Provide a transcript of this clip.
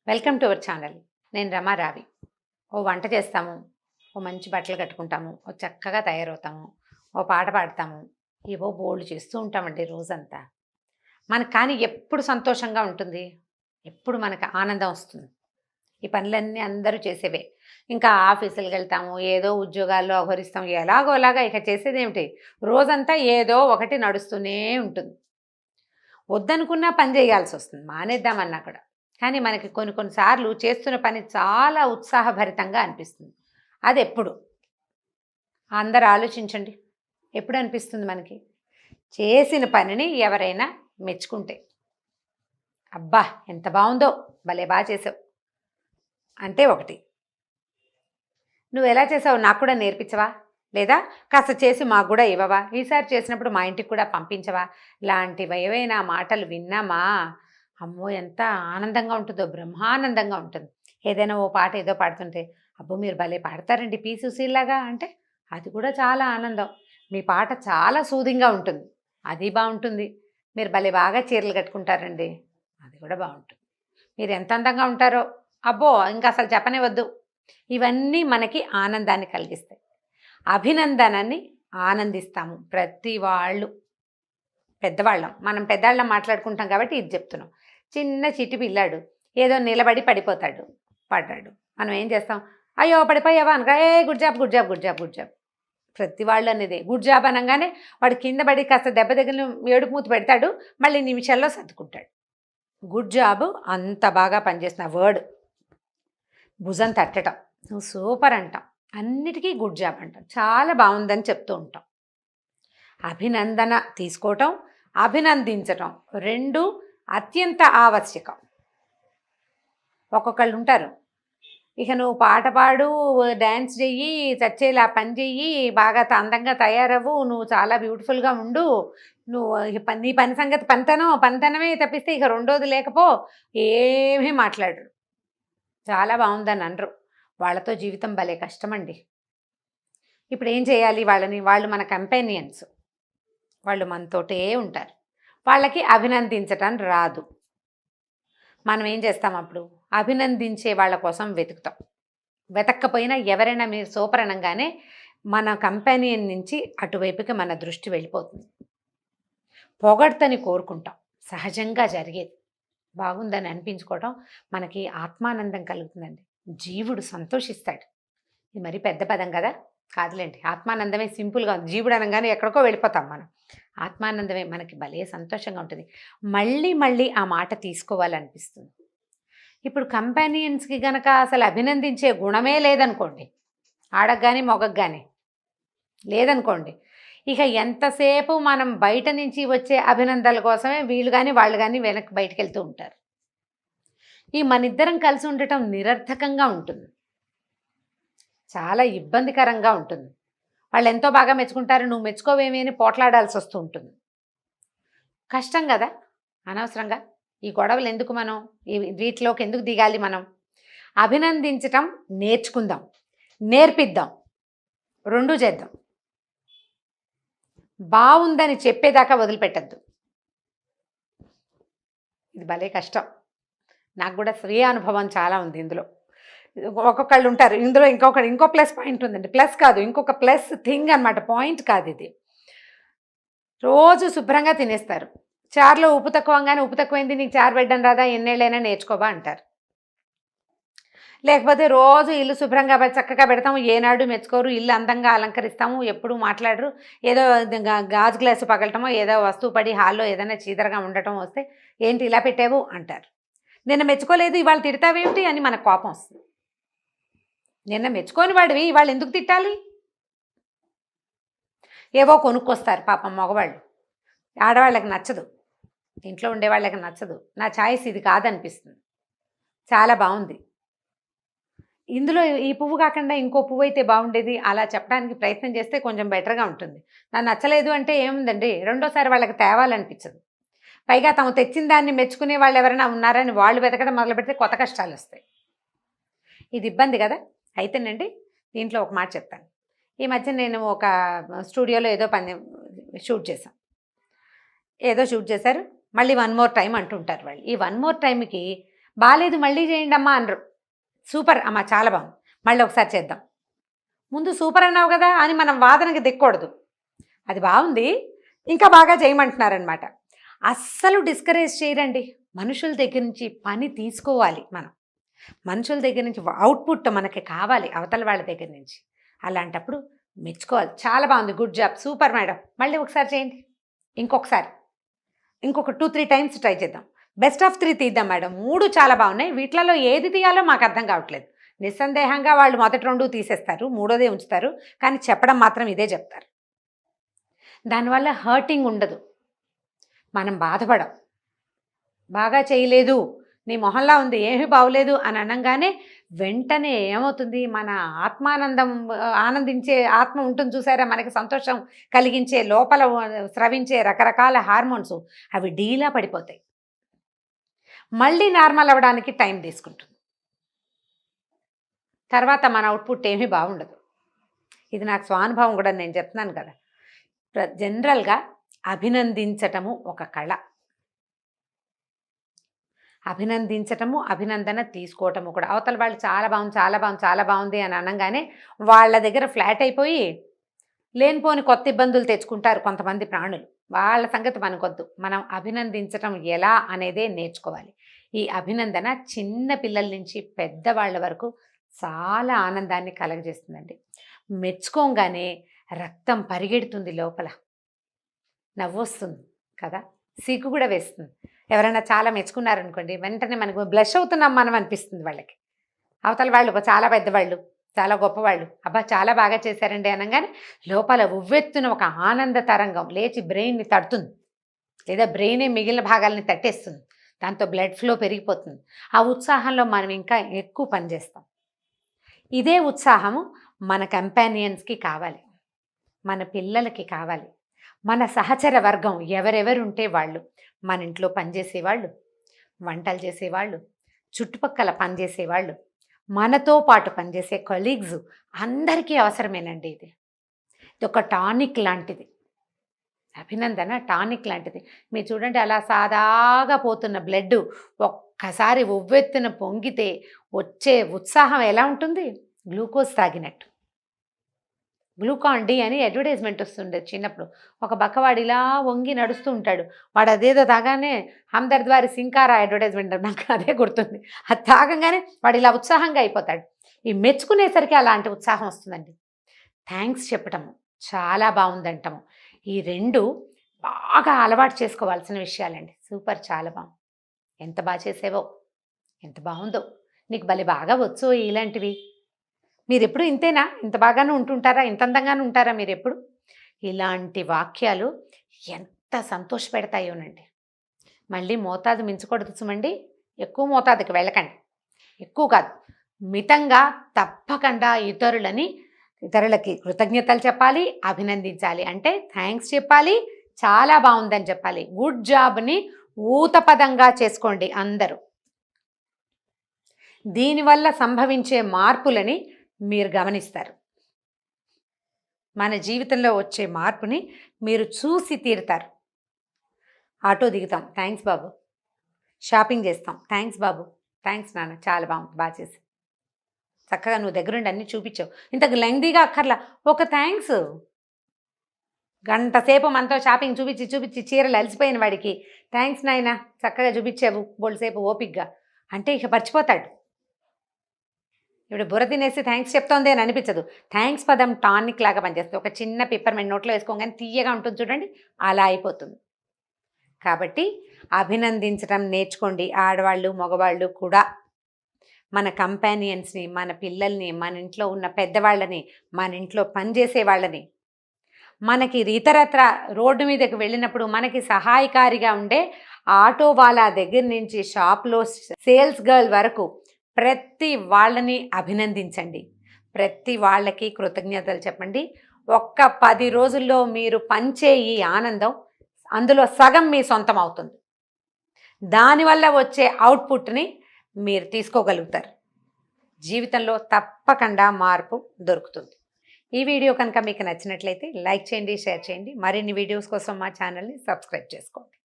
Welcome to our channel. నేను రమారావి. ఓ వంట చేస్తాము, ఓ మంచి బట్టలు కట్టుకుంటాము, ఓ చక్కగా తయారవుతాము, ఓ పాట పాడతాము, ఏవో బోల్డ్ చేస్తూ ఉంటామండి రోజంతా. మనకు కానీ ఎప్పుడు సంతోషంగా ఉంటుంది, ఎప్పుడు మనకు ఆనందం వస్తుంది. ఈ పనులన్నీ అందరూ చేసేవే. ఇంకా ఆఫీసులకు వెళ్తాము, ఏదో ఉద్యోగాల్లో అహరిస్తాము, ఎలాగోలాగా ఇక చేసేదేమిటి, రోజంతా ఏదో ఒకటి నడుస్తూనే ఉంటుంది. వద్దనుకున్నా పని చేయాల్సి వస్తుంది, మానేద్దామన్నా కూడా. కానీ మనకి కొన్ని కొన్నిసార్లు చేస్తున్న పని చాలా ఉత్సాహభరితంగా అనిపిస్తుంది. అది ఎప్పుడు అందరు ఆలోచించండి, ఎప్పుడు అనిపిస్తుంది మనకి? చేసిన పనిని ఎవరైనా మెచ్చుకుంటే, అబ్బా ఎంత బాగుందో, భలే బాగా చేసావు అంటే ఒకటి. నువ్వు ఎలా చేసావు నాకు కూడా నేర్పించవా, లేదా కాస్త చేసి మాకు కూడా ఇవ్వవా, ఈసారి చేసినప్పుడు మా ఇంటికి కూడా పంపించవా, లాంటివి ఏవైనా మాటలు విన్నామా, అమ్మో ఎంత ఆనందంగా ఉంటుందో, బ్రహ్మానందంగా ఉంటుంది. ఏదైనా ఓ పాట ఏదో పాడుతుంటే, అబ్బో మీరు భలే పాడతారండి పి సుశీల్లాగా అంటే, అది కూడా చాలా ఆనందం. మీ పాట చాలా సూదింగ్గా ఉంటుంది, అది బాగుంటుంది. మీరు భలే బాగా చీరలు కట్టుకుంటారండి, అది కూడా బాగుంటుంది. మీరు ఎంత అందంగా ఉంటారో, అబ్బో ఇంకా అసలు చెప్పనే వద్దు. ఇవన్నీ మనకి ఆనందాన్ని కలిగిస్తాయి. అభినందనని ఆనందిస్తాము ప్రతి వాళ్ళు. పెద్దవాళ్ళం, మనం పెద్దవాళ్ళం మాట్లాడుకుంటాం కాబట్టి ఇది చెప్తున్నాం. చిన్న చిట్టి పిల్లాడు ఏదో నిలబడి పడిపోతాడు, పడ్డాడు, మనం ఏం చేస్తాం? అయ్యో పడిపోయావా అనగా, a good job good job good job good job. ప్రతి వాళ్ళు అనేది గుడ్ జాబ్ అనగానే వాడు కింద పడి కాస్త దెబ్బ దగ్గర ఏడుపు మూత పెడతాడు, మళ్ళీ నిమిషాల్లో సర్దుకుంటాడు. గుడ్ జాబ్ అంత బాగా పనిచేస్తున్న వర్డ్. భుజం తట్టడం, నువ్వు సూపర్ అంటాం, అన్నిటికీ గుడ్ జాబ్ అంటాం, చాలా బాగుందని చెప్తూ ఉంటాం. అభినందన తీసుకోవటం, అభినందించటం రెండు అత్యంత ఆవశ్యకం. ఒక్కొక్కళ్ళు ఉంటారు, ఇక నువ్వు పాట పాడు, డ్యాన్స్ చెయ్యి, చచ్చేలా పని చెయ్యి, బాగా అందంగా తయారవ్వు, నువ్వు చాలా బ్యూటిఫుల్గా ఉండు, నువ్వు నీ పని సంగతి పనితనమే తప్పిస్తే ఇక రెండోది లేకపో, ఏమీ మాట్లాడరు. చాలా బాగుందని అనరు. వాళ్ళతో జీవితం భలే కష్టమండి. ఇప్పుడు ఏం చేయాలి వాళ్ళని? వాళ్ళు మన కంపానియన్స్, వాళ్ళు మనతోటే ఉంటారు, వాళ్ళకి అభినందించటం రాదు. మనం ఏం చేస్తాం అప్పుడు? అభినందించే వాళ్ళ కోసం వెతుకుతాం. వెతక్కపోయినా ఎవరైనా మీరు సూపర్ అనగానే మన కంపానియన్ నుంచి అటువైపుకి మన దృష్టి వెళ్ళిపోతుంది. పొగడ్తని కోరుకుంటాం, సహజంగా జరిగేది. బాగుందని అనిపించుకోవటం మనకి ఆత్మానందం కలుగుతుందండి, జీవుడు సంతోషిస్తాడు. ఇది మరి పెద్ద పదం కదా, కాదులేండి. ఆత్మానందమే సింపుల్గా ఉంది. జీవుడు అనగానే ఎక్కడికో వెళ్ళిపోతాం మనం. ఆత్మానందమే మనకి భలే సంతోషంగా ఉంటుంది. మళ్ళీ మళ్ళీ ఆ మాట తీసుకోవాలనిపిస్తుంది. ఇప్పుడు కంపానియన్స్కి గనక అసలు అభినందించే గుణమే లేదనుకోండి, ఆడకు కానీ మొగకు కానీ లేదనుకోండి, ఇక ఎంతసేపు మనం బయట నుంచి వచ్చే అభినందనల కోసమే వీళ్ళు కానీ వాళ్ళు కానీ వెనక్కి బయటకు వెళ్తూ ఉంటారు. ఈ మనిద్దరం కలిసి ఉండటం నిరర్థకంగా ఉంటుంది, చాలా ఇబ్బందికరంగా ఉంటుంది. వాళ్ళు ఎంతో బాగా మెచ్చుకుంటారు, నువ్వు మెచ్చుకోవేమి అని పోట్లాడాల్సి వస్తూ ఉంటుంది. కష్టం కదా, అనవసరంగా ఈ గొడవలు ఎందుకు, మనం వీటిలోకి ఎందుకు దిగాలి? మనం అభినందించటం నేర్చుకుందాం, నేర్పిద్దాం, రెండూ చేద్దాం. బాగుందని చెప్పేదాకా వదిలిపెట్టద్దు. ఇది భలే కష్టం. నాకు కూడా స్వీయ అనుభవం చాలా ఉంది ఇందులో. ఒక్కొక్కళ్ళు ఉంటారు ఇందులో, ఇంకో ప్లస్ పాయింట్ ఉందండి. ప్లస్ కాదు, ఇంకొక ప్లస్ థింగ్ అనమాట, పాయింట్ కాదు ఇది. రోజు శుభ్రంగా తినేస్తారు, చారులో ఉప్పు తక్కువగానే, ఉప్పు తక్కువైంది నీకు చారు పెట్టడం రాదా, ఎన్నేళ్ళైనా నేర్చుకోవా అంటారు. లేకపోతే రోజు ఇల్లు శుభ్రంగా చక్కగా పెడతాము, ఏనాడు మెచ్చుకోరు, ఇల్లు అందంగా అలంకరిస్తాము, ఎప్పుడు మాట్లాడరు, ఏదో గాజు గ్లాసు పగలటమో, ఏదో వస్తువు పడి హాల్లో ఏదైనా చీదరగా ఉండటం వస్తే, ఏంటి ఇలా పెట్టావు అంటారు. నిన్న మెచ్చుకోలేదు ఇవాళ తిడతావేమిటి అని మనకు కోపం వస్తుంది. నిన్న మెచ్చుకోని వాడివి ఇవాళ ఎందుకు తిట్టాలి? ఏవో కొనుక్కొస్తారు పాపం మగవాళ్ళు, ఆడవాళ్ళకి నచ్చదు, ఇంట్లో ఉండేవాళ్ళకి నచ్చదు, నా ఛాయిస్ ఇది కాదనిపిస్తుంది, చాలా బాగుంది, ఇందులో ఈ పువ్వు కాకుండా ఇంకో పువ్వు అయితే బాగుండేది, అలా చెప్పడానికి ప్రయత్నం చేస్తే కొంచెం బెటర్గా ఉంటుంది. నాకు నచ్చలేదు అంటే ఏముందండి, రెండోసారి వాళ్ళకి తేవాలనిపించదు. పైగా తాము తెచ్చిన దాన్ని మెచ్చుకునే వాళ్ళు ఎవరైనా ఉన్నారని వాళ్ళు వెతకడం మొదలు పెడితే కొత్త కష్టాలు వస్తాయి. ఇది ఇబ్బంది కదా. అయితేనండి దీంట్లో ఒక మాట చెప్తాను. ఈ మధ్య నేను ఒక స్టూడియోలో ఏదో పని షూట్ చేశారు, మళ్ళీ వన్ మోర్ టైం అంటుంటారు వాళ్ళు. ఈ వన్ మోర్ టైంకి బాలేదు మళ్ళీ చేయండి అమ్మా అనరు. సూపర్ అమ్మ చాలా బాగుంది, మళ్ళీ ఒకసారి చేద్దాం. ముందు సూపర్ అన్నావు కదా అని మనం వాదనకి దిక్కకూడదు. అది బాగుంది, ఇంకా బాగా చేయమంటున్నారనమాట. అస్సలు డిస్కరేజ్ చేయరండి. మనుషుల దగ్గర నుంచి పని తీసుకోవాలి మనం. మనుషుల దగ్గర నుంచి అవుట్పుట్ మనకి కావాలి అవతల వాళ్ళ దగ్గర నుంచి. అలాంటప్పుడు మెచ్చుకోవాలి. చాలా బాగుంది, గుడ్ జాబ్, సూపర్ మేడం, మళ్ళీ ఒకసారి చేయండి, ఇంకొకసారి, ఇంకొక 2-3 టైమ్స్ ట్రై చేద్దాం, బెస్ట్ ఆఫ్ 3 తీద్దాం మేడం, 3 చాలా బాగున్నాయి, వీటిలలో ఏది తీయాలో మాకు అర్థం కావట్లేదు. నిస్సందేహంగా వాళ్ళు మొదటి 2 తీసేస్తారు, మూడోదే ఉంచుతారు, కానీ చెప్పడం మాత్రం ఇదే చెప్తారు. దానివల్ల హర్టింగ్ ఉండదు, మనం బాధపడం. బాగా చేయలేదు, నీ మొహంలా ఉంది, ఏమీ బాగోలేదు అని అనగానే వెంటనే ఏమవుతుంది, మన ఆత్మానందం, ఆనందించే ఆత్మ ఉంటుంది చూసారా, మనకి సంతోషం కలిగించే లోపల స్రవించే రకరకాల హార్మోన్స్ అవి డీలా పడిపోతాయి. మళ్ళీ నార్మల్ అవ్వడానికి టైం తీసుకుంటుంది. తర్వాత మన అవుట్పుట్ ఏమీ బాగుండదు. ఇది నాకు స్వానుభవం కూడా, నేను చెప్తున్నాను కదా. జనరల్గా అభినందించటము ఒక కళ. అభినందించటము, అభినందన తీసుకోవటము కూడా. అవతల వాళ్ళు చాలా బాగుంది, చాలా బాగుంది, చాలా బాగుంది అని అనగానే వాళ్ళ దగ్గర ఫ్లాట్ అయిపోయి లేనిపోని కొత్త ఇబ్బందులు తెచ్చుకుంటారు కొంతమంది ప్రాణులు. వాళ్ళ సంగతి మనకొద్దు. మనం అభినందించటం ఎలా అనేదే నేర్చుకోవాలి. ఈ అభినందన చిన్న పిల్లల నుంచి పెద్దవాళ్ళ వరకు చాలా ఆనందాన్ని కలగజేస్తుందండి. మెచ్చుకోగానే రక్తం పరిగెడుతుంది లోపల, నవ్వొస్తుంది కదా, సిగ్గు కూడా వేస్తుంది. ఎవరైనా చాలా మెచ్చుకున్నారనుకోండి, వెంటనే మనకు బ్లష్ అవుతున్నాం మనం అనిపిస్తుంది వాళ్ళకి. అవతల వాళ్ళు చాలా పెద్దవాళ్ళు, చాలా గొప్పవాళ్ళు, అబ్బా చాలా బాగా చేశారండి అనగానే లోపల ఉవ్వెత్తున ఒక ఆనంద తరంగం లేచి బ్రెయిన్ని తడుతుంది, లేదా బ్రెయినే మిగిలిన భాగాలని తట్టేస్తుంది. దాంతో బ్లడ్ ఫ్లో పెరిగిపోతుంది. ఆ ఉత్సాహంలో మనం ఇంకా ఎక్కువ పనిచేస్తాం. ఇదే ఉత్సాహము మన కంపానియన్స్కి కావాలి, మన పిల్లలకి కావాలి, మన సహచర వర్గం ఎవరెవరుంటే వాళ్ళు, మన ఇంట్లో పనిచేసేవాళ్ళు, వంటలు చేసేవాళ్ళు, చుట్టుపక్కల పనిచేసేవాళ్ళు, మనతో పాటు పనిచేసే కొలీగ్స్ అందరికీ అవసరమేనండి. ఇది ఒక టానిక్ లాంటిది. అభినందన టానిక్ లాంటిది. మీరు చూడండి, అలా సాదాగా పోతున్న బ్లడ్ ఒక్కసారి ఉవ్వెత్తున పొంగితే వచ్చే ఉత్సాహం ఎలా ఉంటుంది, గ్లూకోజ్ తాగినట్టు. గ్లూకాన్ డి అని అడ్వర్టైజ్మెంట్ వస్తుండేది చిన్నప్పుడు. ఒక బక్కవాడు ఇలా వంగి నడుస్తూ ఉంటాడు, వాడు అదేదో తాగానే హమ్దర్ద్ వారి సింకారా అడ్వర్టైజ్మెంట్, నాకు అదే గుర్తుంది. అది తాగంగానే వాడు ఇలా ఉత్సాహంగా అయిపోతాడు. ఈ మెచ్చుకునేసరికి అలాంటి ఉత్సాహం వస్తుందండి. థ్యాంక్స్ చెప్పటము, చాలా బాగుందంటాము, ఈ 2 బాగా అలవాటు చేసుకోవాల్సిన విషయాలండి. సూపర్, చాలా బాగుంది, ఎంత బాగా చేసేవో, ఎంత బాగుందో, నీకు భలే బాగా వచ్చో ఇలాంటివి. మీరు ఎప్పుడు ఇంతేనా, ఇంత బాగానే ఉంటుంటారా, ఇంత అందంగానే ఉంటారా మీరు ఎప్పుడు? ఇలాంటి వాక్యాలు ఎంత సంతోషపెడతాయోనండి. మళ్ళీ మోతాదు మించకూడదు సుమండి, ఎక్కువ మోతాదుకి వెళ్ళకండి, ఎక్కువ కాదు, మితంగా తప్పకుండా ఇతరులకి కృతజ్ఞతలు చెప్పాలి, అభినందించాలి. అంటే థ్యాంక్స్ చెప్పాలి, చాలా బాగుందని చెప్పాలి, గుడ్ జాబ్ని ఊతపదంగా చేసుకోండి అందరూ. దీనివల్ల సంభవించే మార్పులని మీరు గమనిస్తారు. మన జీవితంలో వచ్చే మార్పుని మీరు చూసి తీరుతారు. ఆటో దిగుతాం, థ్యాంక్స్ బాబు. షాపింగ్ చేస్తాం, థ్యాంక్స్ బాబు, థ్యాంక్స్ నాన్న, చాలా బాగుంది, బాగా చేసి, చక్కగా నువ్వు దగ్గరుండి అన్నీ చూపించావు, ఇంతకు లెంగ్దీగా అక్కర్లా, ఒక థ్యాంక్స్. గంట సేపు మనతో షాపింగ్ చూపించి చీరలు అలసిపోయిన వాడికి థ్యాంక్స్ నాయనా, చక్కగా చూపించావు బోల్సేపు ఓపిక్గా అంటే ఇక మర్చిపోతాడు. ఇప్పుడు బుర్ర తినేసి థ్యాంక్స్ చెప్తోంది అని అనిపించదు. థ్యాంక్స్ పదం టానిక్ లాగా పనిచేస్తుంది. ఒక చిన్న పిప్పర్మెంట్ నోట్లో వేసుకోగానే తీయగా ఉంటుంది చూడండి, అలా అయిపోతుంది. కాబట్టి అభినందించడం నేర్చుకోండి, ఆడవాళ్ళు మగవాళ్ళు కూడా. మన కంపానియన్స్ని, మన పిల్లల్ని, మన ఇంట్లో ఉన్న పెద్దవాళ్ళని, మన ఇంట్లో పనిచేసే వాళ్ళని, మనకి ఇతరత్ర రోడ్డు మీదకి వెళ్ళినప్పుడు మనకి సహాయకారిగా ఉండే ఆటో వాళ్ళ దగ్గర నుంచి షాప్లో సేల్స్ గర్ల్ వరకు ప్రతి వాళ్ళని అభినందించండి, ప్రతి వాళ్ళకి కృతజ్ఞతలు చెప్పండి. ఒక్క 10 రోజుల్లో మీరు పంచే ఈ ఆనందం అందులో సగం మీ సొంతం అవుతుంది. దానివల్ల వచ్చే అవుట్పుట్ని మీరు తీసుకోగలుగుతారు. జీవితంలో తప్పకుండా మార్పు దొరుకుతుంది. ఈ వీడియో కనుక మీకు నచ్చినట్లయితే లైక్ చేయండి, షేర్ చేయండి. మరిన్ని వీడియోస్ కోసం మా ఛానల్ని సబ్స్క్రైబ్ చేసుకోండి.